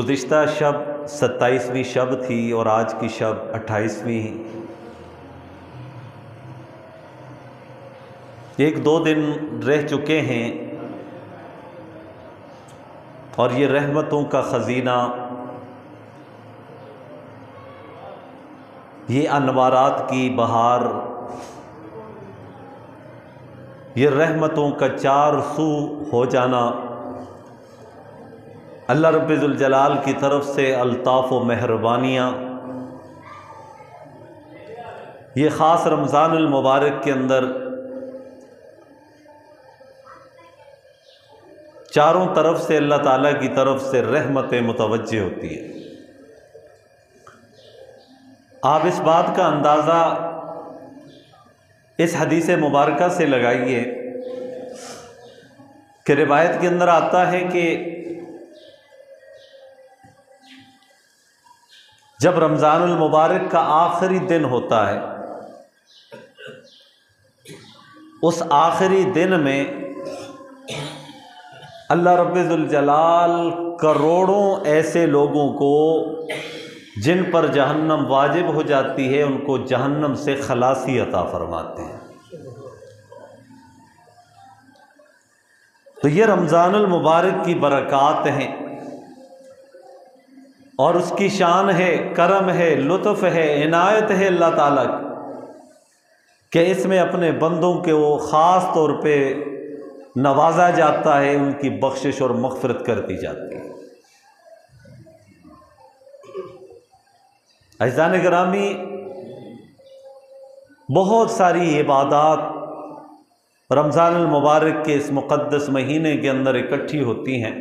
گزشتہ شب 27ویں شب تھی اور آج کی شب 28ویں۔ ایک دو دن رہ چکے ہیں اور یہ رحمتوں کا خزینہ، یہ انوارات کی بہار، یہ رحمتوں کا چار سو ہو جانا اللہ رب ذوالجلال کی طرف سے الطاف و مہربانیاں، یہ خاص رمضان المبارک کے اندر چاروں طرف سے اللہ تعالیٰ کی طرف سے رحمتیں متوجہ ہوتی ہیں۔ آپ اس بات کا اندازہ اس حدیث مبارکہ سے لگائیے کہ روایت کے اندر آتا ہے کہ جب رمضان المبارک کا آخری دن ہوتا ہے، اس آخری دن میں اللہ رب ذوالجلال کروڑوں ایسے لوگوں کو جن پر جہنم واجب ہو جاتی ہے ان کو جہنم سے خلاصی عطا فرماتے ہیں۔ تو یہ رمضان المبارک کی برکات ہیں اور اس کی شان ہے، کرم ہے، لطف ہے، عنایت ہے اللہ تعالیٰ کی کہ اس میں اپنے بندوں کے وہ خاص طور پہ نوازا جاتا ہے، ان کی بخشش اور مغفرت کر دی جاتی ہے۔ عزیزان گرامی، بہت ساری عبادات رمضان المبارک کے اس مقدس مہینے کے اندر اکٹھی ہوتی ہیں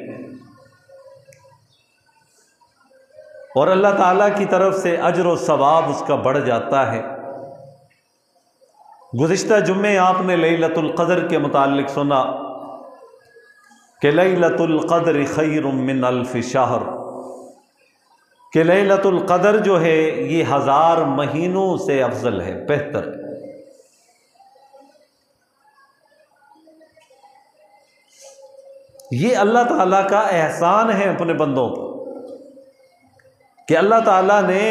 اور اللہ تعالیٰ کی طرف سے اجر و ثواب اس کا بڑھ جاتا ہے۔ گزشتہ جمعے آپ نے لیلۃ القدر کے متعلق سنا کہ لیلۃ القدر خیر من الف شہر، کہ لیلۃ القدر جو ہے یہ 1000 مہینوں سے افضل ہے، بہتر ہے۔ یہ اللہ تعالیٰ کا احسان ہے اپنے بندوں پر کہ اللہ تعالیٰ نے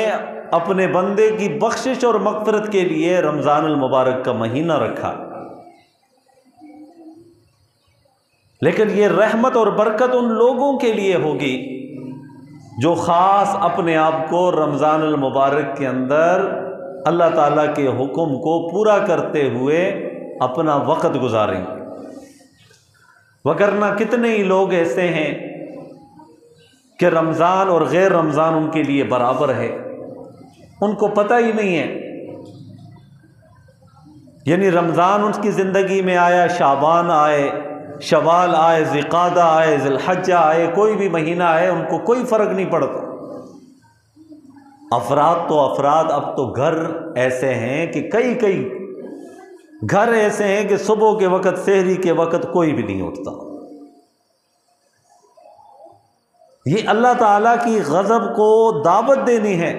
اپنے بندے کی بخشش اور مغفرت کے لیے رمضان المبارک کا مہینہ رکھا، لیکن یہ رحمت اور برکت ان لوگوں کے لیے ہوگی جو خاص اپنے آپ کو رمضان المبارک کے اندر اللہ تعالیٰ کے حکم کو پورا کرتے ہوئے اپنا وقت گزاریں گے۔ وگرنہ کتنے ہی لوگ ایسے ہیں کہ رمضان اور غیر رمضان ان کے لیے برابر ہے، ان کو پتہ ہی نہیں ہے، یعنی رمضان ان کی زندگی میں آیا، شعبان آئے، شوال آئے، ذوالقعدہ آئے، ذی الحجہ آئے، کوئی بھی مہینہ آئے ان کو کوئی فرق نہیں پڑتا۔ افراد تو افراد، اب تو گھر ایسے ہیں کہ کئی گھر ایسے ہیں کہ صبح کے وقت، سحری کے وقت کوئی بھی نہیں اٹھتا۔ یہ اللہ تعالیٰ کی غضب کو دعوت دینی ہے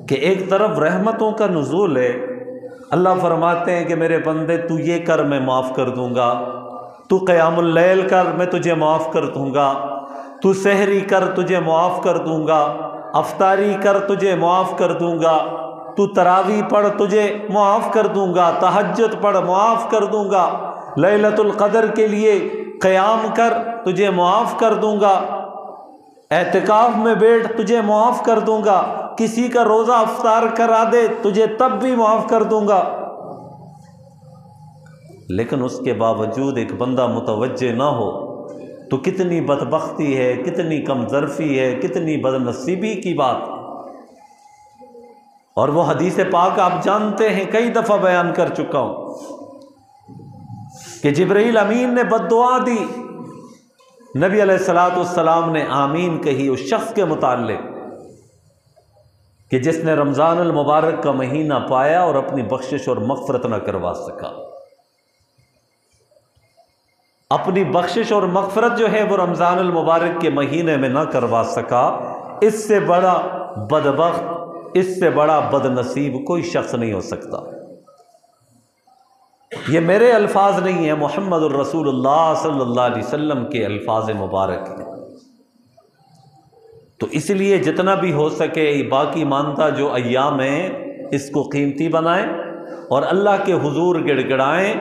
کہ ایک طرف رحمتوں کا نزول ہے، اللہ فرماتے ہیں کہ میرے بندے تو یہ کر میں معاف کر دوں گا، تو قیام اللیل کر میں تجھے معاف کر دوں گا، تو سحری کر تجھے معاف کر دوں گا، افطاری کر تجھے معاف کر دوں گا، تو تراویح پڑھ تجھے معاف کر دوں گا، تہجد پڑھ معاف کر دوں گا، لیلۃ القدر کے لیے قیام کر تجھے معاف کر دوں گا، اعتکاف میں بیٹھ تجھے معاف کر دوں گا، کسی کا روزہ افطار کرا دے تجھے تب بھی معاف کر دوں گا۔ لیکن اس کے باوجود ایک بندہ متوجہ نہ ہو تو کتنی بدبختی ہے، کتنی کمظرفی ہے، کتنی بدنصیبی کی بات۔ اور وہ حدیث پاک آپ جانتے ہیں، کئی دفعہ بیان کر چکا ہوں کہ جبرائیل امین نے بد دعا دی، نبی علیہ السلام نے آمین کہی اس شخص کے متعلق کہ جس نے رمضان المبارک کا مہینہ پایا اور اپنی بخشش اور مغفرت نہ کروا سکا۔ اپنی بخشش اور مغفرت جو ہے وہ رمضان المبارک کے مہینے میں نہ کروا سکا، اس سے بڑا بدبخت، اس سے بڑا بدنصیب کوئی شخص نہیں ہو سکتا۔ یہ میرے الفاظ نہیں ہیں، محمد الرسول اللہ صلی اللہ علیہ وسلم کے الفاظ مبارک ہیں۔ تو اس لیے جتنا بھی ہو سکے باقی ماندہ جو ایام ہیں اس کو قیمتی بنائیں اور اللہ کے حضور گڑ گڑائیں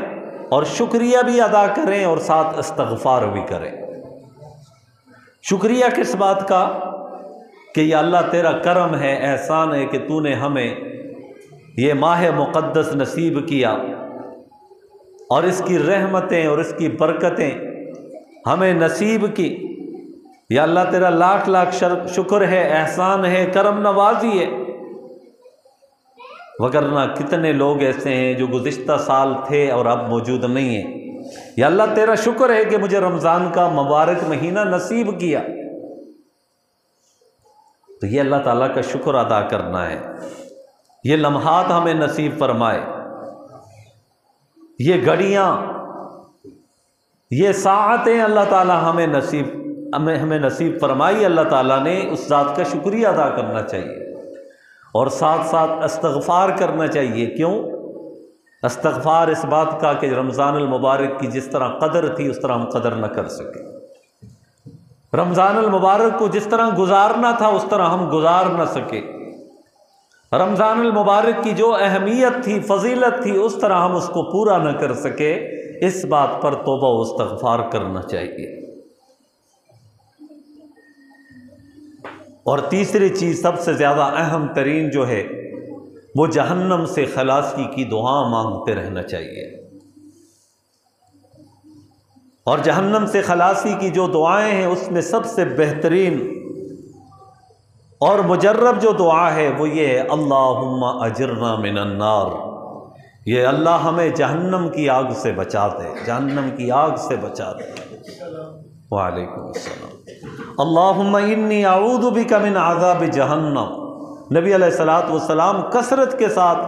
اور شکریہ بھی ادا کریں اور ساتھ استغفار بھی کریں۔ شکریہ کس بات کا؟ کہ یا اللہ تیرا کرم ہے، احسان ہے کہ تو نے ہمیں یہ ماہ مقدس نصیب کیا اور اس کی رحمتیں اور اس کی برکتیں ہمیں نصیب کی۔ یا اللہ تیرا لاکھ لاکھ شکر ہے، احسان ہے، کرم نوازی ہے۔ وگرنہ کتنے لوگ ایسے ہیں جو گزشتہ سال تھے اور اب موجود نہیں ہیں۔ یا اللہ تیرا شکر ہے کہ مجھے رمضان کا مبارک مہینہ نصیب کیا۔ تو یہ اللہ تعالیٰ کا شکر ادا کرنا ہے۔ یہ لمحات ہمیں نصیب فرمائے، یہ گھڑیاں، یہ ساعتیں اللہ تعالیٰ ہمیں نصیب فرمائی۔ اللہ تعالیٰ نے اس ذات کا شکریہ ادا کرنا چاہیے اور ساتھ ساتھ استغفار کرنا چاہیے۔ کیوں؟ استغفار اس بات کا کہ رمضان المبارک کی جس طرح قدر تھی اس طرح ہم قدر نہ کر سکے، رمضان المبارک کو جس طرح گزارنا تھا اس طرح ہم گزار نہ سکے، رمضان المبارک کی جو اہمیت تھی، فضیلت تھی، اس طرح ہم اس کو پورا نہ کر سکے۔ اس بات پر توبہ و استغفار کرنا چاہیے۔ اور تیسری چیز سب سے زیادہ اہم ترین جو ہے وہ جہنم سے خلاصی کی دعا مانگتے رہنا چاہیے۔ اور جہنم سے خلاصی کی جو دعائیں ہیں اس میں سب سے بہترین اور مجرب جو دعا ہے وہ یہ ہے، اللہم اجرنا من النار۔ یہ اللہ ہمیں جہنم کی آگ سے بچا دے، جہنم کی آگ سے بچا دے۔ وعلیکم السلام۔ اللہم انی اعوذ بک من عذاب جہنم۔ نبی علیہ الصلوۃ والسلام کثرت کے ساتھ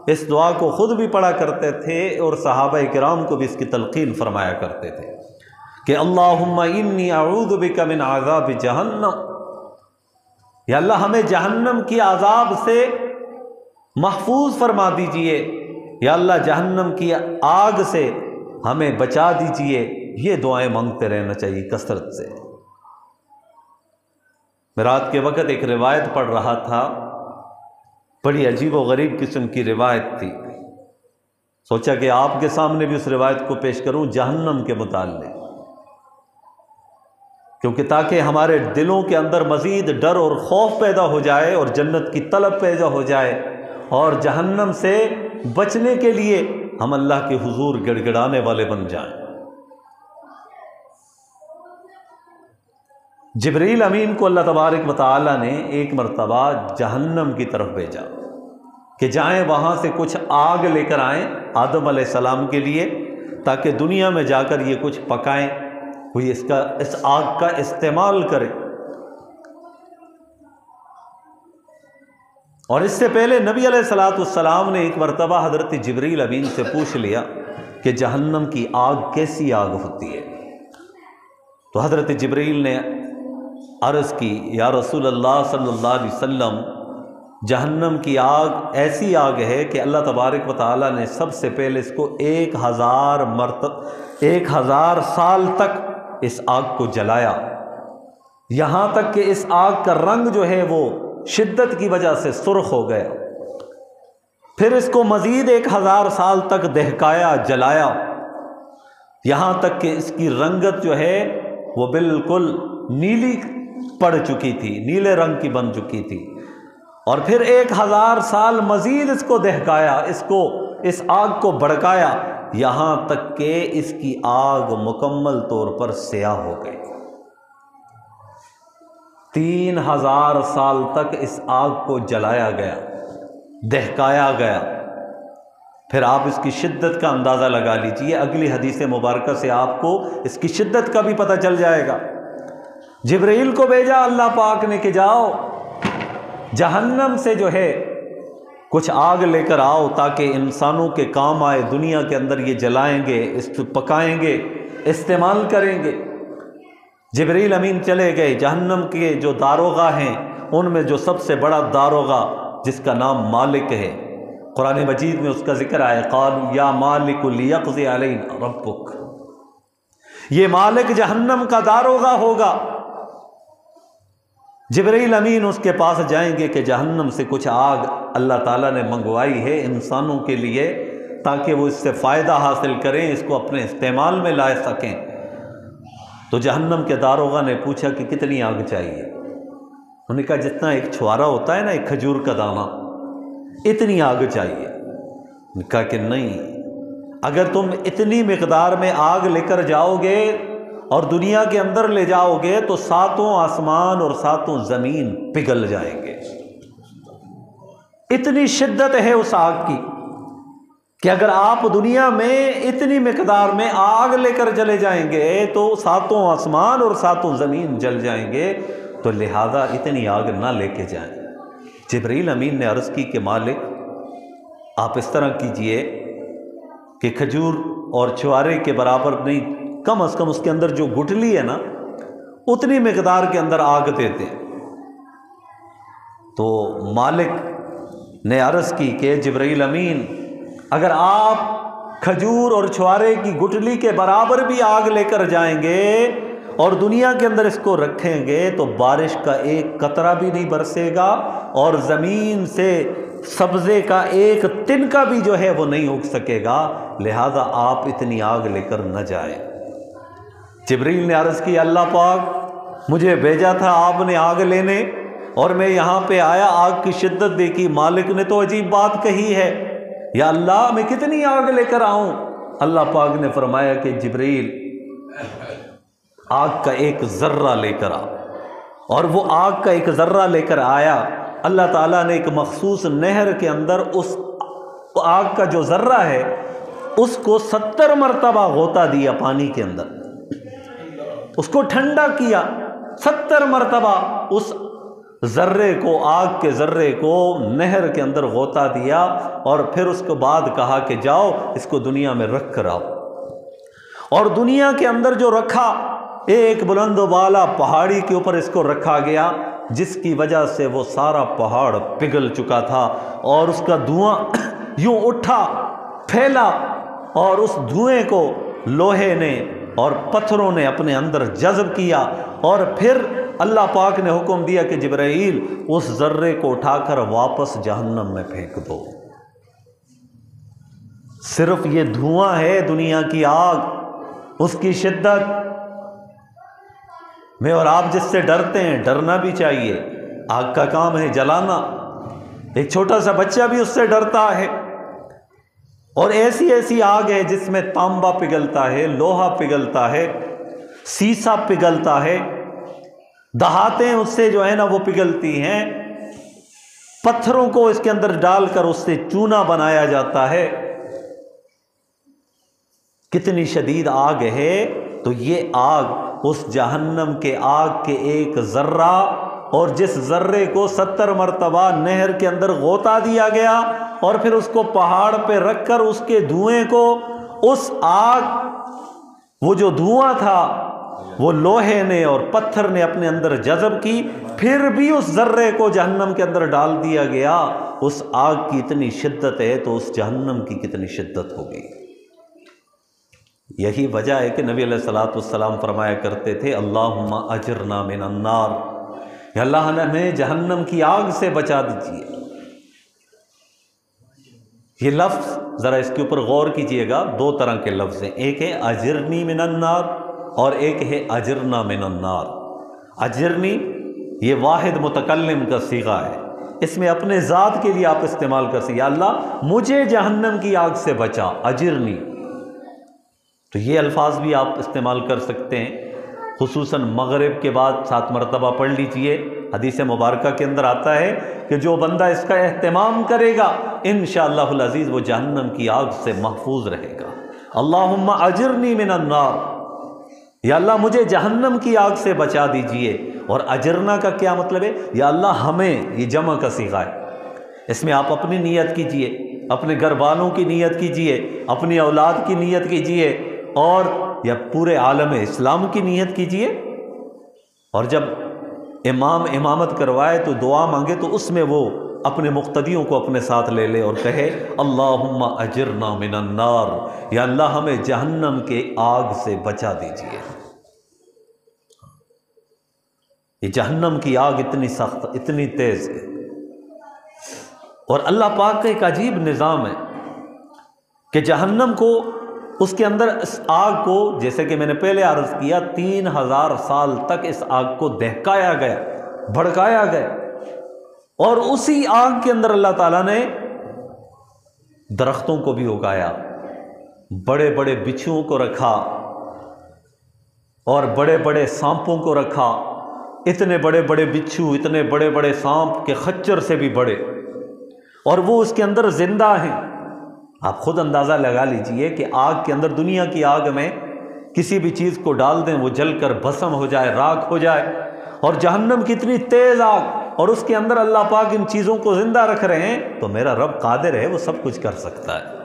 اس دعا کو خود بھی پڑھا کرتے تھے اور صحابہ کرام کو بھی اس کی تلقین فرمایا کرتے تھے کہ اللہم انی اعوذ بک من عذاب جہنم۔ یا اللہ ہمیں جہنم کی عذاب سے محفوظ فرما دیجئے، یا اللہ جہنم کی آگ سے ہمیں بچا دیجئے۔ یہ دعائیں مانگتے رہنا چاہیے کثرت سے۔ میں رات کے وقت ایک روایت پڑھ رہا تھا، بڑی عجیب و غریب قسم کی روایت تھی، سوچا کہ آپ کے سامنے بھی اس روایت کو پیش کروں جہنم کے متعلق، کیونکہ تاکہ ہمارے دلوں کے اندر مزید ڈر اور خوف پیدا ہو جائے اور جنت کی طلب پیدا ہو جائے اور جہنم سے بچنے کے لیے ہم اللہ کے حضور گڑ گڑانے والے بن جائیں۔ جبریل امین کو اللہ تبارک و تعالی نے ایک مرتبہ جہنم کی طرف بھیجا کہ جائیں وہاں سے کچھ آگ لے کر آئیں آدم علیہ السلام کے لیے، تاکہ دنیا میں جا کر یہ کچھ پکائیں، کوئی اس آگ کا استعمال کرے۔ اور اس سے پہلے نبی علیہ السلام نے ایک مرتبہ حضرت جبریل امین سے پوچھ لیا کہ جہنم کی آگ کیسی آگ ہوتی ہے؟ تو حضرت جبریل نے عرض کی، یا رسول اللہ صلی اللہ علیہ وسلم، جہنم کی آگ ایسی آگ ہے کہ اللہ تبارک و تعالیٰ نے سب سے پہلے اس کو 1000 سال تک اس آگ کو جلایا، یہاں تک کہ اس آگ کا رنگ جو ہے وہ شدت کی وجہ سے سرخ ہو گیا۔ پھر اس کو مزید 1000 سال تک دہکایا، جلایا، یہاں تک کہ اس کی رنگت جو ہے وہ بالکل نیلی پڑ چکی تھی، نیلے رنگ کی بن چکی تھی۔ اور پھر 1000 سال مزید اس کو دہکایا، اس آگ کو بھڑکایا، یہاں تک کہ اس کی آگ مکمل طور پر سیاہ ہو گئی۔ 3000 سال تک اس آگ کو جلایا گیا، دہکایا گیا۔ پھر آپ اس کی شدت کا اندازہ لگا لیجئے، اگلی حدیث مبارکہ سے آپ کو اس کی شدت کا بھی پتہ چل جائے گا۔ جبرائیل کو بھیجا اللہ پاک نے کہ جاؤ جہنم سے جو ہے کچھ آگ لے کر آؤ تاکہ انسانوں کے کام آئے، دنیا کے اندر یہ جلائیں گے، اس کو پکائیں گے، استعمال کریں گے۔ جبرائیل امین چلے گئے، جہنم کے جو داروغہ ہیں ان میں جو سب سے بڑا داروغہ جس کا نام مالک ہے، قرآن مجید میں اس کا ذکر آیا، قالوا یا مالک لیقضی علینا ربک، یہ مالک جہنم کا داروغہ ہوگا، جبرائیل امین اس کے پاس جائیں گے کہ جہنم سے کچھ آگ اللہ تعالیٰ نے منگوائی ہے انسانوں کے لیے تاکہ وہ اس سے فائدہ حاصل کریں، اس کو اپنے استعمال میں لا سکیں۔ تو جہنم کے داروغہ نے پوچھا کہ کتنی آگ چاہیے؟ انہوں نے کہا جتنا ایک چھوارا ہوتا ہے نا، ایک کھجور کا دانہ، اتنی آگ چاہیے۔ انہوں نے کہا کہ نہیں، اگر تم اتنی مقدار میں آگ لے کر جاؤ گے اور دنیا کے اندر لے جاؤ گے تو 7 آسمان اور 7 زمین پگھل جائیں گے۔ اتنی شدت ہے اس آگ کی کہ اگر آپ دنیا میں اتنی مقدار میں آگ لے کر چلے جائیں گے تو 7 آسمان اور 7 زمین جل جائیں گے، تو لہذا اتنی آگ نہ لے کے جائیں۔ جبرائیل امین نے عرض کی کہ مالک آپ اس طرح کیجئے کہ کھجور اور چھوارے کے برابر نہیں، کم از کم اس کے اندر جو گٹھلی ہے نا اتنی مقدار کے اندر آگ دیتے۔ تو مالک نے عرض کی کہ جبرائیل امین اگر آپ کھجور اور چھوارے کی گٹھلی کے برابر بھی آگ لے کر جائیں گے اور دنیا کے اندر اس کو رکھیں گے تو بارش کا ایک قطرہ بھی نہیں برسے گا اور زمین سے سبزے کا ایک تنکا بھی جو ہے وہ نہیں اگ سکے گا، لہذا آپ اتنی آگ لے کر نہ جائیں۔ جبرائیل نے عرض کی اللہ پاک مجھے بھیجا تھا آپ نے آگ لینے اور میں یہاں پہ آیا، آگ کی شدت دیکھی، مالک نے تو عجیب بات کہی ہے، یا اللہ میں کتنی آگ لے کر آؤں؟ اللہ پاک نے فرمایا کہ جبرائیل آگ کا ایک ذرہ لے کر آ، اور وہ آگ کا ایک ذرہ لے کر آیا۔ اللہ تعالیٰ نے ایک مخصوص نہر کے اندر اس آگ کا جو ذرہ ہے اس کو 70 مرتبہ غوطہ دیا پانی کے اندر، اس کو ٹھنڈا کیا، 70 مرتبہ اس ذرے کو، آگ کے ذرے کو نہر کے اندر غوطہ دیا، اور پھر اس کے بعد کہا کہ جاؤ اس کو دنیا میں رکھ کر آؤ۔ اور دنیا کے اندر جو رکھا، ایک بلند و بالا پہاڑی کے اوپر اس کو رکھا گیا، جس کی وجہ سے وہ سارا پہاڑ پگھل چکا تھا اور اس کا دھواں یوں اٹھا پھیلا، اور اس دھوئیں کو لوہے نے اور پتھروں نے اپنے اندر جذب کیا، اور پھر اللہ پاک نے حکم دیا کہ جبرائیل اس ذرے کو اٹھا کر واپس جہنم میں پھینک دو۔ صرف یہ دھواں ہے دنیا کی آگ، اس کی شدت میں اور آپ جس سے ڈرتے ہیں، ڈرنا بھی چاہیے، آگ کا کام ہے جلانا، ایک چھوٹا سا بچہ بھی اس سے ڈرتا ہے۔ اور ایسی ایسی آگ ہے جس میں تانبا پگھلتا ہے، لوہا پگھلتا ہے، سیسا پگھلتا ہے، دھاتیں اس سے جو ہے نا وہ پگھلتی ہیں، پتھروں کو اس کے اندر ڈال کر اس سے چونا بنایا جاتا ہے۔ کتنی شدید آگ ہے! تو یہ آگ اس جہنم کے آگ کے ایک ذرہ، اور جس ذرے کو 70 مرتبہ نہر کے اندر غوطہ دیا گیا اور پھر اس کو پہاڑ پہ رکھ کر اس کے دھوئیں کو، اس آگ، وہ جو دھواں تھا وہ لوہے نے اور پتھر نے اپنے اندر جذب کی، پھر بھی اس ذرے کو جہنم کے اندر ڈال دیا گیا۔ اس آگ کی اتنی شدت ہے تو اس جہنم کی کتنی شدت ہوگی۔ یہی وجہ ہے کہ نبی علیہ السلام فرمایا کرتے تھے اللہم اجرنا من النار، یا اللہ ہمیں جہنم کی آگ سے بچا دیجیے۔ یہ لفظ ذرا اس کے اوپر غور کیجئے گا، 2 طرح کے لفظ ہیں، ایک ہے اجرنی من النار اور ایک ہے اجرنا من النار۔ اجرنی یہ واحد متکلم کا صیغہ ہے، اس میں اپنے ذات کے لیے آپ استعمال کر سکتے، یا اللہ مجھے جہنم کی آگ سے بچا، اجرنی۔ تو یہ الفاظ بھی آپ استعمال کر سکتے ہیں، خصوصاً مغرب کے بعد 7 مرتبہ پڑھ لیجئے۔ حدیث مبارکہ کے اندر آتا ہے کہ جو بندہ اس کا اہتمام کرے گا انشاءاللہ العزیز وہ جہنم کی آگ سے محفوظ رہے گا۔ اللہم اجرنی من النار، یا اللہ مجھے جہنم کی آگ سے بچا دیجئے۔ اور اجرنا کا کیا مطلب ہے؟ یا اللہ ہمیں، یہ جمع کا صیغہ ہے، اس میں آپ اپنی نیت کیجئے، اپنے گھر والوں کی نیت کیجئے، اپنی اولاد کی نیت کیجئے، اور یا پورے عالم اسلام کی نیت کیجئے۔ اور جب امام امامت کروائے تو دعا مانگے تو اس میں وہ اپنے مقتدیوں کو اپنے ساتھ لے لے اور کہے اللہم اجرنا من النار، یا اللہ ہمیں جہنم کے آگ سے بچا دیجئے۔ یہ جہنم کی آگ اتنی سخت، اتنی تیز ہے، اور اللہ پاک کا ایک عجیب نظام ہے کہ جہنم کو، اس کے اندر اس آگ کو، جیسے کہ میں نے پہلے عرض کیا، 3000 سال تک اس آگ کو دہکایا گیا، بھڑکایا گیا، اور اسی آگ کے اندر اللہ تعالیٰ نے درختوں کو بھی اگایا، بڑے بڑے بچھوؤں کو رکھا اور بڑے بڑے سانپوں کو رکھا، اتنے بڑے بڑے بچھو، اتنے بڑے بڑے سانپ کہ خچر سے بھی بڑے، اور وہ اس کے اندر زندہ ہیں۔ آپ خود اندازہ لگا لیجئے کہ آگ کے اندر، دنیا کی آگ میں کسی بھی چیز کو ڈال دیں وہ جل کر بھسم ہو جائے، راکھ ہو جائے، اور جہنم کی اتنی تیز آگ، اور اس کے اندر اللہ پاک ان چیزوں کو زندہ رکھ رہے ہیں، تو میرا رب قادر ہے، وہ سب کچھ کر سکتا ہے۔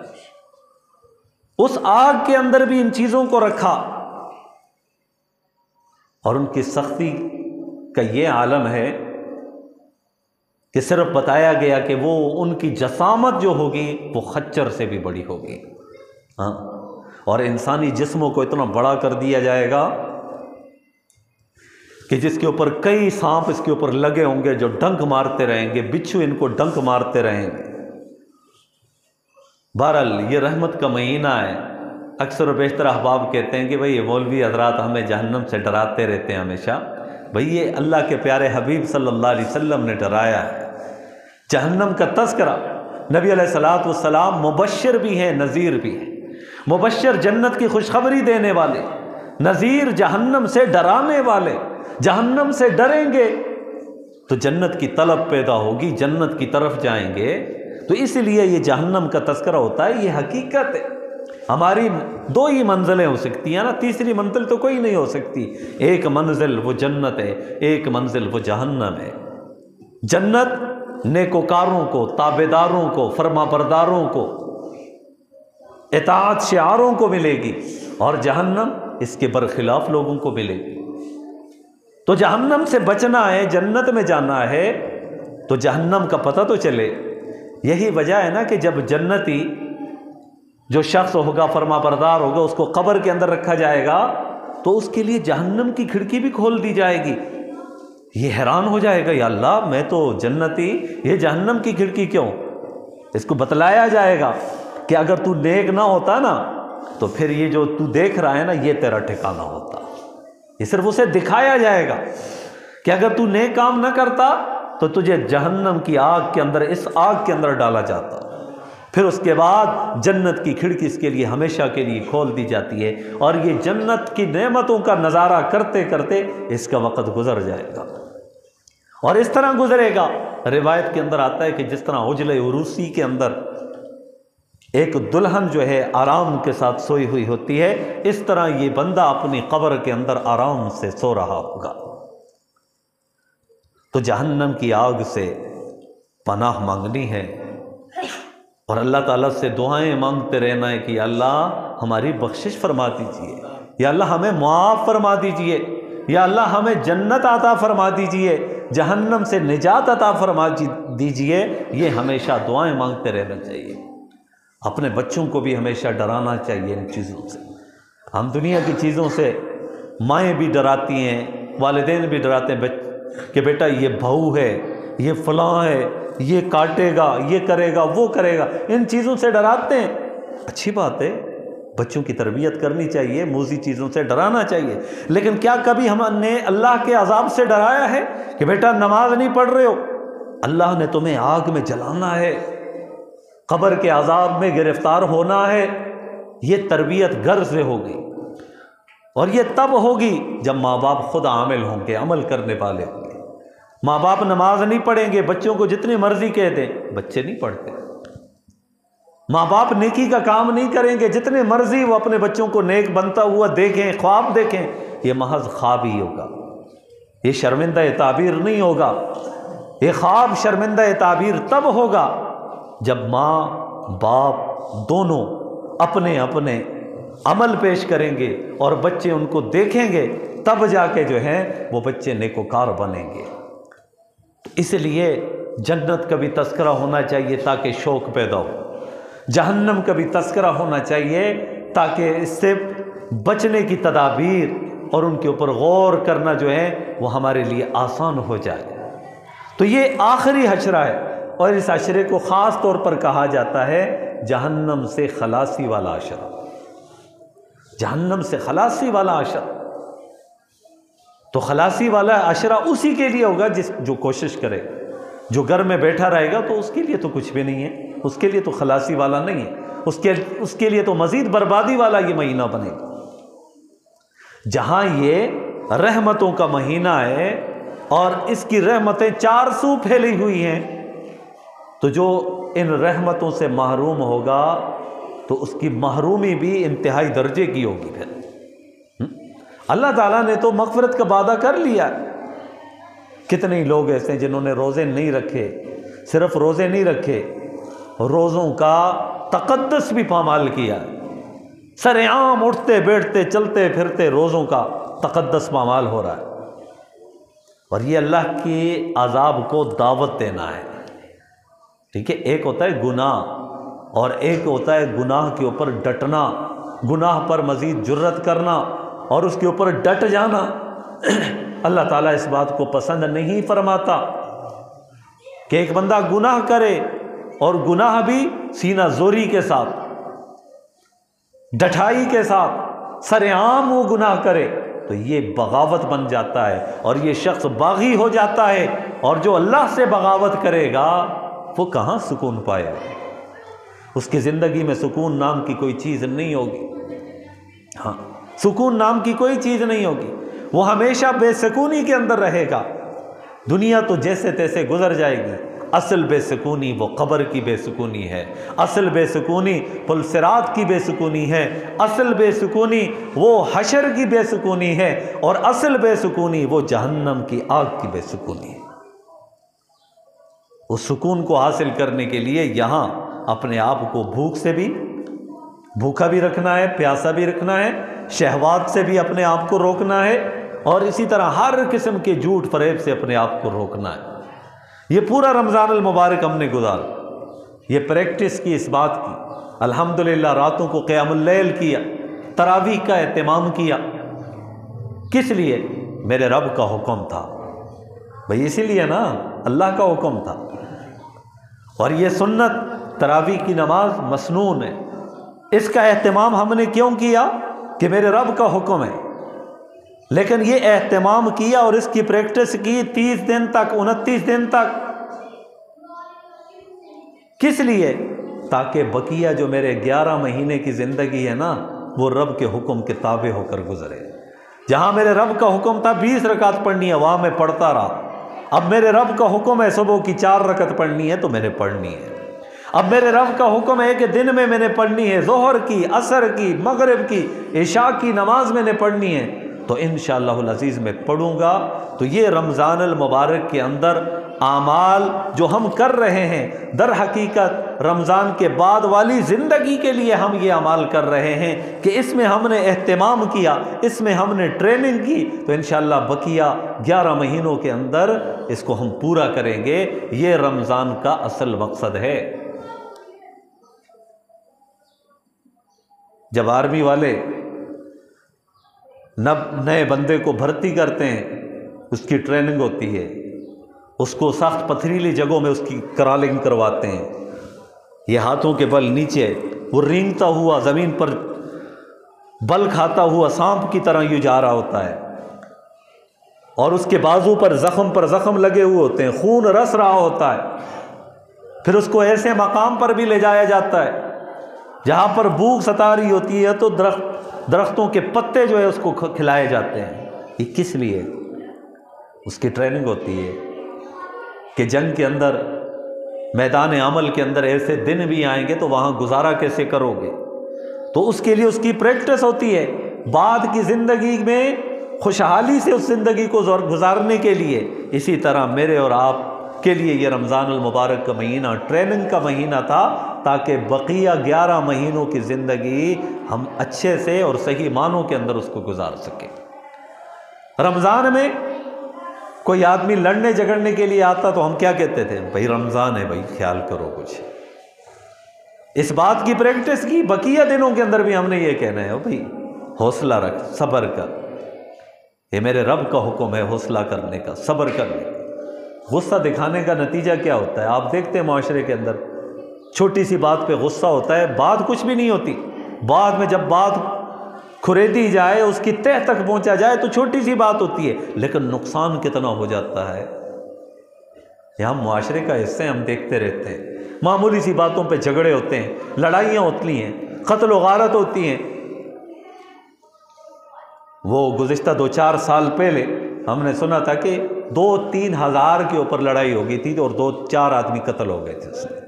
اس آگ کے اندر بھی ان چیزوں کو رکھا، اور ان کی سختی کا یہ عالم ہے کہ صرف بتایا گیا کہ وہ ان کی جسامت جو ہوگی وہ خچر سے بھی بڑی ہوگی، ہاں، اور انسانی جسموں کو اتنا بڑا کر دیا جائے گا کہ جس کے اوپر کئی سانپ اس کے اوپر لگے ہوں گے جو ڈنک مارتے رہیں گے، بچھو ان کو ڈنک مارتے رہیں گے۔ بہرحال یہ رحمت کا مہینہ ہے۔ اکثر و بیشتر احباب کہتے ہیں کہ بھئی یہ مولوی حضرات ہمیں جہنم سے ڈراتے رہتے ہیں ہمیشہ۔ بھئی یہ اللہ کے پیارے حبیب صلی اللہ علیہ وسلم نے ڈرایا ہے۔ جہنم کا تذکرہ، نبی علیہ الصلوۃ والسلام مبشر بھی ہیں، نذیر بھی ہیں۔ مبشر جنت کی خوشخبری دینے والے، نذیر جہنم سے ڈرانے والے۔ جہنم سے ڈریں گے تو جنت کی طلب پیدا ہوگی، جنت کی طرف جائیں گے۔ تو اس لیے یہ جہنم کا تذکرہ ہوتا ہے، یہ حقیقت ہے۔ ہماری دو ہی منزلیں ہو سکتی ہیں نا، تیسری منزل تو کوئی نہیں ہو سکتی۔ ایک منزل وہ جنت ہے، ایک منزل وہ جہنم ہے۔ جنت نیکوکاروں کو، تابعداروں کو، فرما برداروں کو، اطاعت شعاروں کو ملے گی، اور جہنم اس کے برخلاف لوگوں کو ملے گی۔ تو جہنم سے بچنا ہے، جنت میں جانا ہے، تو جہنم کا پتہ تو چلے۔ یہی وجہ ہے نا کہ جب جنتی جو شخص ہوگا، فرما بردار ہوگا، اس کو قبر کے اندر رکھا جائے گا تو اس کے لیے جہنم کی کھڑکی بھی کھول دی جائے گی۔ یہ حیران ہو جائے گا، یا اللہ میں تو جنتی، یہ جہنم کی کھڑکی کیوں؟ اس کو بتلایا جائے گا کہ اگر تو نیک نہ ہوتا نا تو پھر یہ جو تو دیکھ رہا ہے نا یہ تیرا ٹھکانہ ہوتا۔ یہ صرف اسے دکھایا جائے گا کہ اگر تو نیک کام نہ کرتا تو تجھے جہنم کی آگ کے اندر، اس آگ کے اندر ڈالا جاتا۔ پھر اس کے بعد جنت کی کھڑکی اس کے لیے ہمیشہ کے لیے کھول دی جاتی ہے، اور یہ جنت کی نعمتوں کا نظارہ کرتے کرتے اس کا وقت گزر جائے گا۔ اور اس طرح گزرے گا، روایت کے اندر آتا ہے کہ جس طرح عجل عروسی کے اندر ایک دلہن جو ہے آرام کے ساتھ سوئی ہوئی ہوتی ہے، اس طرح یہ بندہ اپنی قبر کے اندر آرام سے سو رہا ہوگا۔ تو جہنم کی آگ سے پناہ مانگنی ہے، اور اللہ تعالیٰ سے دعائیں مانگتے رہنا ہے کہ یا اللہ ہماری بخشش فرما دیجئے، یا اللہ ہمیں معاف فرما دیجئے، یا اللہ ہمیں جنت عطا فرما دیجئے، جہنم سے نجات عطا فرما دیجئے۔ یہ ہمیشہ دعائیں مانگتے رہنا چاہیے۔ اپنے بچوں کو بھی ہمیشہ ڈرانا چاہیے ان چیزوں سے۔ ہم دنیا کی چیزوں سے، مائیں بھی ڈراتی ہیں، والدین بھی ڈراتے ہیں کہ بیٹا یہ بہو ہے، یہ فلاں ہے، یہ کاٹے گا، یہ کرے گا، وہ کرے گا، ان چیزوں سے ڈراتے ہیں۔ اچھی بات ہے، بچوں کی تربیت کرنی چاہیے، موذی چیزوں سے ڈرانا چاہیے، لیکن کیا کبھی ہم نے اللہ کے عذاب سے ڈرایا ہے کہ بیٹا نماز نہیں پڑھ رہے ہو، اللہ نے تمہیں آگ میں جلانا ہے، قبر کے عذاب میں گرفتار ہونا ہے؟ یہ تربیت گھر سے ہوگی، اور یہ تب ہوگی جب ماں باپ خود عامل ہوں گے، عمل کرنے والے ہوں گے۔ ماں باپ نماز نہیں پڑھیں گے، بچوں کو جتنی مرضی کہہ دیں، بچے نہیں پڑھتے۔ ماں باپ نیکی کا کام نہیں کریں گے، جتنے مرضی وہ اپنے بچوں کو نیک بنتا ہوا دیکھیں، خواب دیکھیں، یہ محض خواب ہی ہوگا، یہ شرمندہ تعبیر نہیں ہوگا۔ یہ خواب شرمندہ تعبیر تب ہوگا جب ماں باپ دونوں اپنے اپنے عمل پیش کریں گے اور بچے ان کو دیکھیں گے، تب جا کے جو ہیں وہ بچے نیکوکار بنیں گے۔ اس لیے جنت کا بھی تذکرہ ہونا چاہیے تاکہ شوق پیدا ہو، جہنم کا بھی تذکرہ ہونا چاہیے تاکہ اس سے بچنے کی تدابیر اور ان کے اوپر غور کرنا جو ہے وہ ہمارے لیے آسان ہو جائے۔ تو یہ آخری حشرہ ہے، اور اس حشرے کو خاص طور پر کہا جاتا ہے جہنم سے خلاصی والا حشرہ، جہنم سے خلاصی والا حشرہ۔ تو خلاصی والا عشرہ اسی کے لیے ہوگا جو کوشش کرے۔ جو گھر میں بیٹھا رہے گا تو اس کے لیے تو کچھ بھی نہیں ہے، اس کے لیے تو خلاصی والا نہیں ہے، اس کے لیے تو مزید بربادی والا یہ مہینہ بنے گا۔ جہاں یہ رحمتوں کا مہینہ ہے اور اس کی رحمتیں چار سو پھیلی ہوئی ہیں، تو جو ان رحمتوں سے محروم ہوگا تو اس کی محرومی بھی انتہائی درجے کی ہوگی۔ پھر اللہ تعالیٰ نے تو مغفرت کا وعدہ کر لیا۔ کتنے ہی لوگ ایسے ہیں جنہوں نے روزے نہیں رکھے، صرف روزے نہیں رکھے، روزوں کا تقدس بھی پامال کیا، سر عام اٹھتے بیٹھتے چلتے پھرتے روزوں کا تقدس پامال ہو رہا ہے، اور یہ اللہ کے عذاب کو دعوت دینا ہے۔ ٹھیک ہے، ایک ہوتا ہے گناہ اور ایک ہوتا ہے گناہ کے اوپر ڈٹنا، گناہ پر مزید جرت کرنا اور اس کے اوپر ڈٹ جانا۔ اللہ تعالیٰ اس بات کو پسند نہیں فرماتا کہ ایک بندہ گناہ کرے اور گناہ بھی سینہ زوری کے ساتھ، ڈٹھائی کے ساتھ، سر عام وہ گناہ کرے تو یہ بغاوت بن جاتا ہے اور یہ شخص باغی ہو جاتا ہے، اور جو اللہ سے بغاوت کرے گا وہ کہاں سکون پائے گا؟ اس کی زندگی میں سکون نام کی کوئی چیز نہیں ہوگی۔ ہاں، سکون نام کی کوئی چیز نہیں ہوگی، وہ ہمیشہ بے سکونی کے اندر رہے گا۔ دنیا تو جیسے تیسے گزر جائے گی، اصل بے سکونی وہ قبر کی بے سکونی ہے، اصل بے سکونی پل صراط کی بے سکونی ہے، اصل بے سکونی وہ حشر کی بے سکونی ہے، اور اصل بے سکونی وہ جہنم کی آگ کی بے سکونی ہے۔ اس سکون کو حاصل کرنے کے لیے یہاں اپنے آپ کو بھوک سے بھی بھوکا بھی رکھنا ہے، پیاسا بھی رکھنا ہے، شہوات سے بھی اپنے آپ کو روکنا ہے، اور اسی طرح ہر قسم کے جھوٹ فریب سے اپنے آپ کو روکنا ہے۔ یہ پورا رمضان المبارک ہم نے گزارا، یہ پریکٹس کی اس بات کی، الحمدللہ راتوں کو قیام اللیل کیا، تراویح کا اہتمام کیا۔ کس لیے؟ میرے رب کا حکم تھا بھئی، اسی لیے نا، اللہ کا حکم تھا۔ اور یہ سنت تراویح کی نماز مسنون ہے، اس کا اہتمام ہم نے کیوں کیا؟ کہ میرے رب کا حکم ہے۔ لیکن یہ اہتمام کیا اور اس کی پریکٹس کی 30 دن تک، 29 دن تک، کس لیے؟ تاکہ بقیہ جو میرے 11 مہینے کی زندگی ہے نا، وہ رب کے حکم کے تابع ہو کر گزرے۔ جہاں میرے رب کا حکم تھا 20 رکعت پڑھنی ہے، وہاں میں پڑھتا رہا۔ اب میرے رب کا حکم ہے صبح کی 4 رکعت پڑھنی ہے، تو میں نے پڑھنی ہے۔ اب میرے رب کا حکم ہے کہ دن میں نے پڑھنی ہے، ظہر کی، عصر کی، مغرب کی، عشاء کی نماز میں نے پڑھنی ہے، تو انشاءاللہ العزیز میں پڑھوں گا۔ تو یہ رمضان المبارک کے اندر اعمال جو ہم کر رہے ہیں، در حقیقت رمضان کے بعد والی زندگی کے لیے ہم یہ اعمال کر رہے ہیں کہ اس میں ہم نے اہتمام کیا، اس میں ہم نے ٹریننگ کی، تو انشاءاللہ بقیہ 11 مہینوں کے اندر اس کو ہم پورا کریں گے۔ یہ رمضان کا اصل مقصد ہے۔ جب آرمی والے نئے بندے کو بھرتی کرتے ہیں، اس کی ٹریننگ ہوتی ہے، اس کو سخت پتھریلی جگہوں میں اس کی کرالنگ کرواتے ہیں، یہ ہاتھوں کے بل نیچے وہ رینگتا ہوا زمین پر بل کھاتا ہوا سانپ کی طرح یوں جا رہا ہوتا ہے، اور اس کے بازو پر زخم لگے ہوئے ہوتے ہیں، خون رس رہا ہوتا ہے۔ پھر اس کو ایسے مقام پر بھی لے جایا جاتا ہے جہاں پر بھوک ستا رہی ہوتی ہے، تو درختوں کے پتے جو ہے اس کو کھلائے جاتے ہیں۔ یہ کس لیے؟ اس کی ٹریننگ ہوتی ہے کہ جنگ کے اندر، میدان عمل کے اندر ایسے دن بھی آئیں گے تو وہاں گزارا کیسے کرو گے، تو اس کے لیے اس کی پریکٹس ہوتی ہے۔ بعد کی زندگی میں خوشحالی سے اس زندگی کو گزارنے کے لیے، اسی طرح میرے اور آپ کے لیے یہ رمضان المبارک کا مہینہ ٹریننگ کا مہینہ تھا، تاکہ بقیہ 11 مہینوں کی زندگی ہم اچھے سے اور صحیح معنوں کے اندر اس کو گزار سکیں۔ رمضان میں کوئی آدمی لڑنے جھگڑنے کے لیے آتا تو ہم کیا کہتے تھے؟ بھائی رمضان ہے، بھائی خیال کرو کچھ۔ اس بات کی پریکٹس کی، بقیہ دنوں کے اندر بھی ہم نے یہ کہنا ہے، بھائی حوصلہ رکھ، صبر کر، یہ میرے رب کا حکم ہے حوصلہ کرنے کا، صبر کرنے کا۔ غصہ دکھانے کا نتیجہ کیا ہوتا ہے؟ آپ دیکھتے ہیں معاشرے کے اندر چھوٹی سی بات پہ غصہ ہوتا ہے، بات کچھ بھی نہیں ہوتی، بعد میں جب بات کھریدی جائے، اس کی تہ تک پہنچا جائے تو چھوٹی سی بات ہوتی ہے، لیکن نقصان کتنا ہو جاتا ہے۔ یہ ہم معاشرے کا حصہ ہم دیکھتے رہتے ہیں، معمولی سی باتوں پہ جھگڑے ہوتے ہیں، لڑائیاں ہوتی ہیں، قتل و غارت ہوتی ہیں۔ وہ گزشتہ 2-4 سال پہلے ہم نے سنا تھا کہ 2-3 ہزار کے اوپر لڑائی ہو گئی تھی اور 2-4 آدمی قتل ہو گئے تھے اس میں۔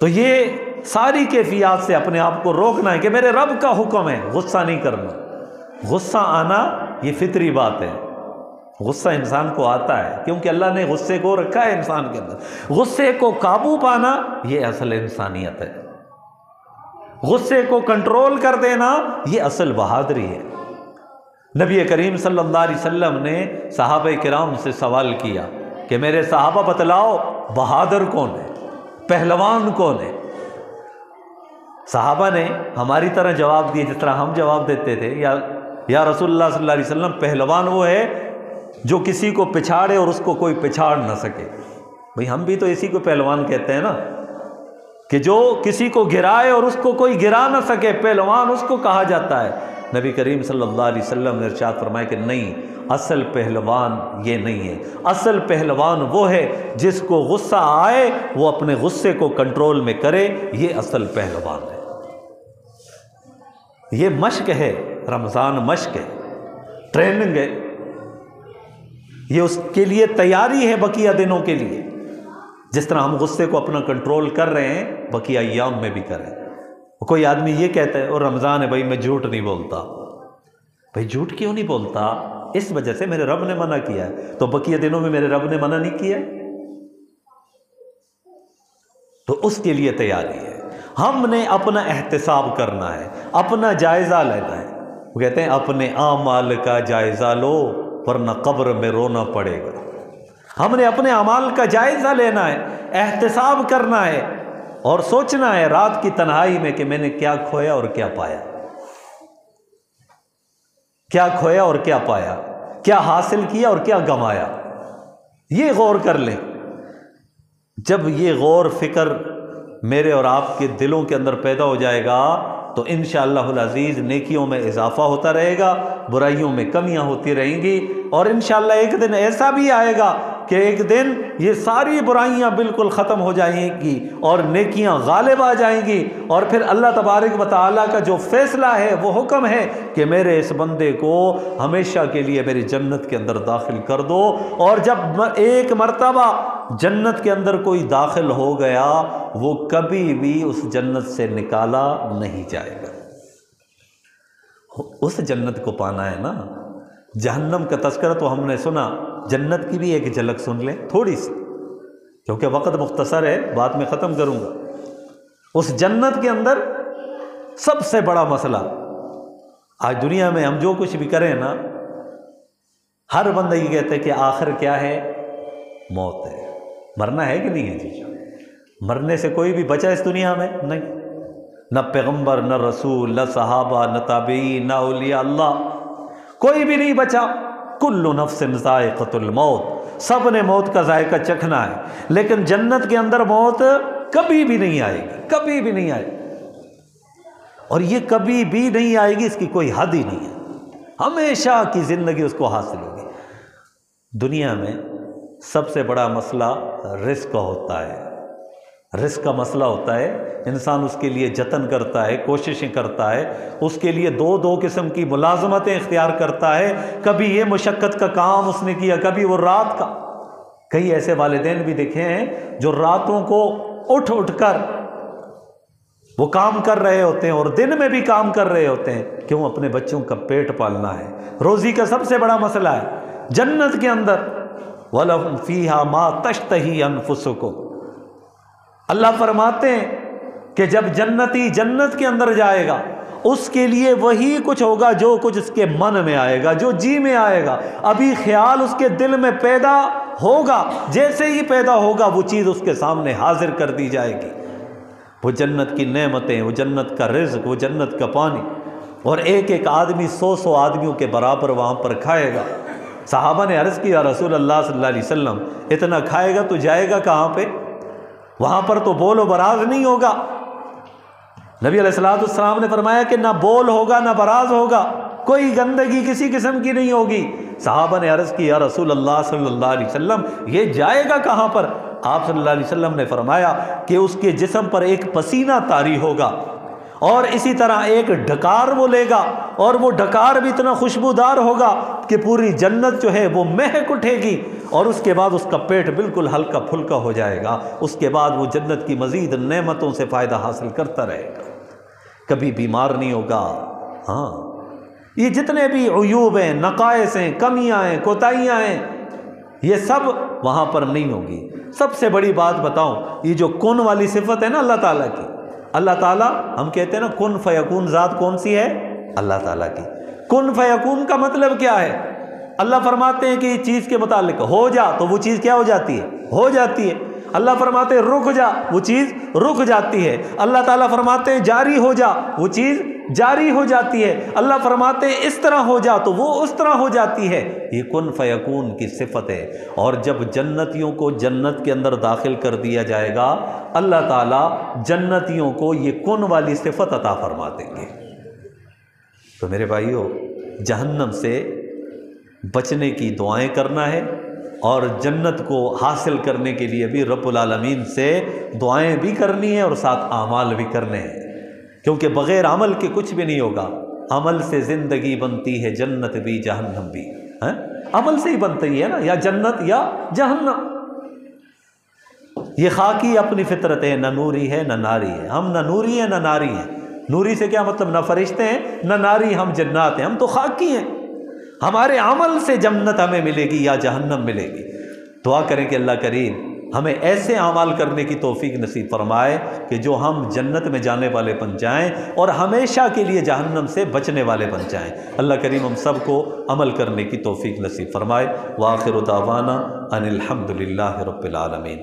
تو یہ ساری کیفیات سے اپنے آپ کو روکنا ہے کہ میرے رب کا حکم ہے، غصہ نہیں کرنا۔ غصہ آنا یہ فطری بات ہے، غصہ انسان کو آتا ہے کیونکہ اللہ نے غصے کو رکھا ہے انسان کے اندر۔ غصے کو قابو پانا یہ اصل انسانیت ہے، غصے کو کنٹرول کر دینا یہ اصل بہادری ہے۔ نبی کریم صلی اللہ علیہ وسلم نے صحابہ کرام سے سوال کیا کہ میرے صحابہ بتلاؤ بہادر کون ہے، پہلوان کون ہے؟ صحابہ نے ہماری طرح جواب دیے جس طرح ہم جواب دیتے تھے، یا رسول اللہ صلی اللہ علیہ وسلم پہلوان وہ ہے جو کسی کو پچھاڑے اور اس کو کوئی پچھاڑ نہ سکے۔ بھئی ہم بھی تو اسی کو پہلوان کہتے ہیں نا، کہ جو کسی کو گرائے اور اس کو کوئی گرا نہ سکے، پہلوان اس کو کہا جاتا ہے۔ نبی کریم صلی اللہ علیہ وسلم نے ارشاد فرمایا کہ نہیں، اصل پہلوان یہ نہیں ہے، اصل پہلوان وہ ہے جس کو غصہ آئے وہ اپنے غصے کو کنٹرول میں کرے، یہ اصل پہلوان ہے۔ یہ مشق ہے، رمضان مشق ہے، ٹریننگ ہے، یہ اس کے لیے تیاری ہے بقیہ دنوں کے لیے۔ جس طرح ہم غصے کو اپنا کنٹرول کر رہے ہیں بقیہ ایام میں بھی کریں۔ کوئی آدمی یہ کہتا ہے اور رمضان ہے بھائی میں جھوٹ نہیں بولتا، بھائی جھوٹ کیوں نہیں بولتا؟ اس وجہ سے میرے رب نے منع کیا ہے، تو بقیہ دنوں میں میرے رب نے منع نہیں کیا، تو اس کے لیے تیاری ہے۔ ہم نے اپنا احتساب کرنا ہے، اپنا جائزہ لینا ہے۔ وہ کہتے ہیں اپنے اعمال کا جائزہ لو ورنہ قبر میں رونا پڑے گا۔ ہم نے اپنے اعمال کا جائزہ لینا ہے، احتساب کرنا ہے اور سوچنا ہے رات کی تنہائی میں کہ میں نے کیا کھویا اور کیا پایا، کیا کھویا اور کیا پایا، کیا حاصل کیا اور کیا گمایا۔ یہ غور کر لیں۔ جب یہ غور فکر میرے اور آپ کے دلوں کے اندر پیدا ہو جائے گا تو انشاءاللہ العزیز نیکیوں میں اضافہ ہوتا رہے گا، برائیوں میں کمیاں ہوتی رہیں گی، اور انشاءاللہ ایک دن ایسا بھی آئے گا کہ ایک دن یہ ساری برائیاں بالکل ختم ہو جائیں گی اور نیکیاں غالب آ جائیں گی، اور پھر اللہ تبارک و تعالیٰ کا جو فیصلہ ہے وہ حکم ہے کہ میرے اس بندے کو ہمیشہ کے لیے میری جنت کے اندر داخل کر دو۔ اور جب ایک مرتبہ جنت کے اندر کوئی داخل ہو گیا وہ کبھی بھی اس جنت سے نکالا نہیں جائے گا۔ اس جنت کو پانا ہے نا۔ جہنم کا تذکرہ تو ہم نے سنا، جنت کی بھی ایک جھلک سن لیں تھوڑی سی، کیونکہ وقت مختصر ہے، بعد میں ختم کروں گا۔ اس جنت کے اندر سب سے بڑا مسئلہ، آج دنیا میں ہم جو کچھ بھی کریں نا، ہر بندہ یہ کہتا ہے کہ آخر کیا ہے؟ موت ہے۔ مرنا ہے کہ نہیں ہے جی؟ مرنے سے کوئی بھی بچا اس دنیا میں نہیں، نہ پیغمبر، نہ رسول، نہ صحابہ، نہ تابعین، نہ اولیاء اللہ، کوئی بھی نہیں بچا۔ کل نفس ذائقۃ الموت، سب نے موت کا ذائقہ چکھنا ہے، لیکن جنت کے اندر موت کبھی بھی نہیں آئے گی، کبھی بھی نہیں آئے گی، اور یہ کبھی بھی نہیں آئے گی اس کی کوئی حد ہی نہیں ہے، ہمیشہ کی زندگی اس کو حاصل ہوگی۔ دنیا میں سب سے بڑا مسئلہ رزق ہوتا ہے، رزق کا مسئلہ ہوتا ہے، انسان اس کے لیے جتن کرتا ہے، کوششیں کرتا ہے، اس کے لیے دو قسم کی ملازمتیں اختیار کرتا ہے، کبھی یہ مشقت کا کام اس نے کیا، کبھی وہ رات کا۔ کئی ایسے والدین بھی دیکھے ہیں جو راتوں کو اٹھ کر وہ کام کر رہے ہوتے ہیں اور دن میں بھی کام کر رہے ہوتے ہیں، کیوں؟ اپنے بچوں کا پیٹ پالنا ہے، روزی کا سب سے بڑا مسئلہ ہے۔ جنت کے اندر وَلَهُمْ فِيهَا مَا تَشْتَهِي أَنفُسُكُمْ، اللہ فرماتے ہیں کہ جب جنتی جنت کے اندر جائے گا اس کے لیے وہی کچھ ہوگا جو کچھ اس کے من میں آئے گا، جو جی میں آئے گا، ابھی خیال اس کے دل میں پیدا ہوگا، جیسے ہی پیدا ہوگا وہ چیز اس کے سامنے حاضر کر دی جائے گی۔ وہ جنت کی نعمتیں، وہ جنت کا رزق، وہ جنت کا پانی۔ اور ایک ایک آدمی 100 آدمیوں کے برابر وہاں پر کھائے گا۔ صحابہ نے عرض کیا رسول اللہ صلی اللہ علیہ وسلم اتنا کھائے گا تو جائے گا کہاں پہ؟ وہاں پر تو بول و براز نہیں ہوگا۔ نبی علیہ السلام نے فرمایا کہ نہ بول ہوگا نہ براز ہوگا، کوئی گندگی کسی قسم کی نہیں ہوگی۔ صحابہ نے عرض کی یا رسول اللہ صلی اللہ علیہ وسلم یہ جائے گا کہاں پر؟ آپ صلی اللہ علیہ وسلم نے فرمایا کہ اس کے جسم پر ایک پسینہ طاری ہوگا، اور اسی طرح ایک ڈھکار وہ لے گا، اور وہ ڈھکار بھی اتنا خوشبودار ہوگا کہ پوری جنت جو ہے وہ مہک اٹھے گی، اور اس کے بعد اس کا پیٹ بالکل ہلکا پھلکا ہو جائے گا۔ اس کے بعد وہ جنت کی مزید نعمتوں سے فائدہ حاصل کرتا رہے گا، کبھی بیمار نہیں ہوگا۔ ہاں، یہ جتنے بھی عیوب ہیں، نقائص ہیں، کمیاں ہیں، کوتاہیاں ہیں، یہ سب وہاں پر نہیں ہوگی۔ سب سے بڑی بات بتاؤں، یہ جو کن والی صفت ہے نا اللہ تعالیٰ کی، اللہ تعالیٰ ہم کہتے ہیں نا کن فیکون، ذات کون سی ہے؟ اللہ تعالیٰ کی۔ کن فیکون کا مطلب کیا ہے؟ اللہ فرماتے ہیں کہ یہ چیز کے متعلق ہو جا تو وہ چیز کیا ہو جاتی ہے؟ ہو جاتی ہے۔ اللہ فرماتے ہیں رک جا، وہ چیز رک جاتی ہے۔ اللہ تعالیٰ فرماتے ہیں جاری ہو جا، وہ چیز جاری ہو جاتی ہے۔ اللہ فرماتے ہیں اس طرح ہو جا تو وہ اس طرح ہو جاتی ہے۔ یہ کن فیکون کی صفت ہے۔ اور جب جنتیوں کو جنت کے اندر داخل کر دیا جائے گا، اللہ تعالیٰ جنتیوں کو یہ کن والی صفت عطا فرما دیں گے۔ تو میرے بھائیو، جہنم سے بچنے کی دعائیں کرنا ہے، اور جنت کو حاصل کرنے کے لیے بھی رب العالمین سے دعائیں بھی کرنی ہیں اور ساتھ اعمال بھی کرنے ہیں، کیونکہ بغیر عمل کے کچھ بھی نہیں ہوگا۔ عمل سے زندگی بنتی ہے، جنت بھی جہنم بھی۔ عمل سے ہی بنتی ہے نا، یا جنت یا جہنم۔ یہ خاکی اپنی فطرت ہے، نہ نوری ہے نہ ناری ہے۔ ہم نہ نوری ہیں نہ ناری ہیں۔ نوری سے کیا مطلب؟ نہ فرشتے ہیں نہ ناری، ہم جنات ہیں، ہم تو خاکی ہیں۔ ہمارے عمل سے جنت ہمیں ملے گی یا جہنم ملے گی۔ دعا کریں کہ اللہ کریم ہمیں ایسے اعمال کرنے کی توفیق نصیب فرمائے کہ جو ہم جنت میں جانے والے بن جائیں اور ہمیشہ کے لیے جہنم سے بچنے والے بن جائیں۔ اللہ کریم ہم سب کو عمل کرنے کی توفیق نصیب فرمائے۔ وآخر دعوانا ان الحمد للہ رب العالمین۔